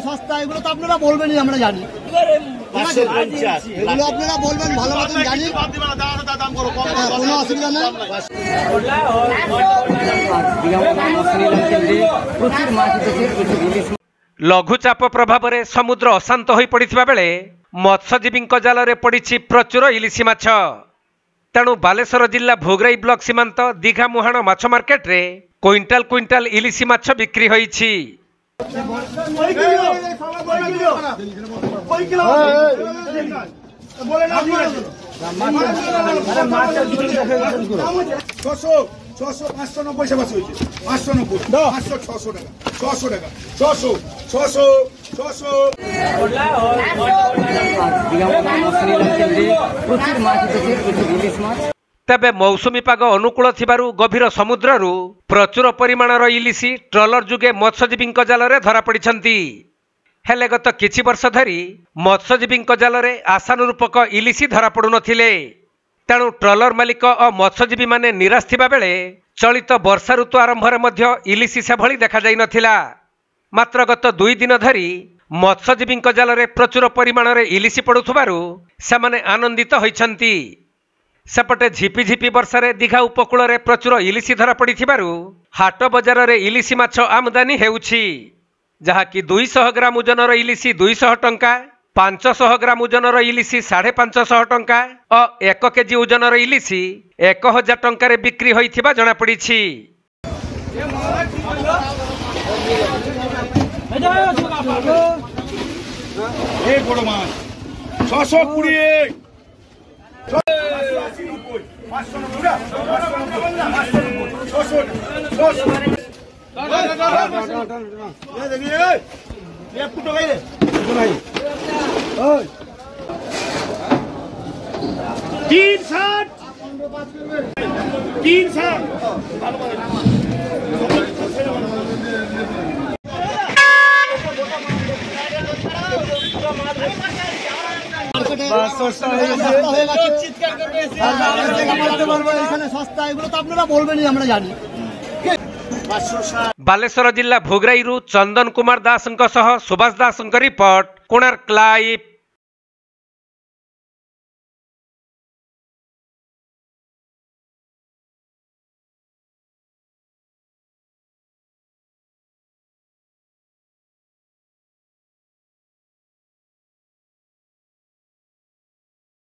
সস্তা এগুলো তো আপনারা বলবেনই, আমরা জানি, এগুলো আপনারা বলবেন ভালো মতন জানি, কোনো অসুবিধা নেই। লঘুচাপ প্রভাবে সমুদ্র অশান্ত হয়ে পড়িଥିବା বেলে মৎস্যজীবীଙ୍କ জালরে পড়িছি প্রচুর ইলিশি মাছ। তেণু বালেশ্বর জিল্লা ভোগরাই ব্লক সীমান্ত দীঘা মুহাଣ মাছ মার্কেটে কুইন্টাল কুইন্টাল ইলিশি মাছ বিক্রি হয়েছি। तेबे मौसुमी पाग अनुकूल थिबारु गभीर समुद्ररू प्रचुर परिमाणर इलिशी ट्रलर जुगे मत्स्यजीवी जालरे धरा पड़िछंती। हेले गत किछि वर्ष धरी मत्स्यजीवी जालरे आशानुरूपक इलिशी धरा पड़ु नथिले। तेणु ट्रलर मालिक और मत्स्यजीवी माने निराश थिबा बेले चलित वर्षा ऋतु आरंभ मध्य इलिशी से भली देखा जाई नथिला। मात्र गत 2 दिन धरी मत्स्यजीवी जालरे प्रचुर परिमाणर इलिशी पड़ुथबारु सेमाने आनंदित होइछंती। सेपटे झिपिझिपि वर्षारे दीघा उपकूल रे प्रचुर इलिशी धरा पड़िथिबारु हाट बजार रे इलिशी माछ आमदानी हेउछि। जहाँकि 200 ग्राम ओजनर इलिशी 200 टंका, 500 ग्राम ओजनर इलिशी 550 टंका और 1 केजी ओजनर इलिशी 1000 टंका बिक्री होइथिबा जणा पड़िछि। সস্তা এগুলো তো আপনারা বলবেনই, আমরা জানি। बालेश्वर जिला भोगराई चंदन कुमार दास सुभाष दास रिपोर्ट कोणार्क लाइव।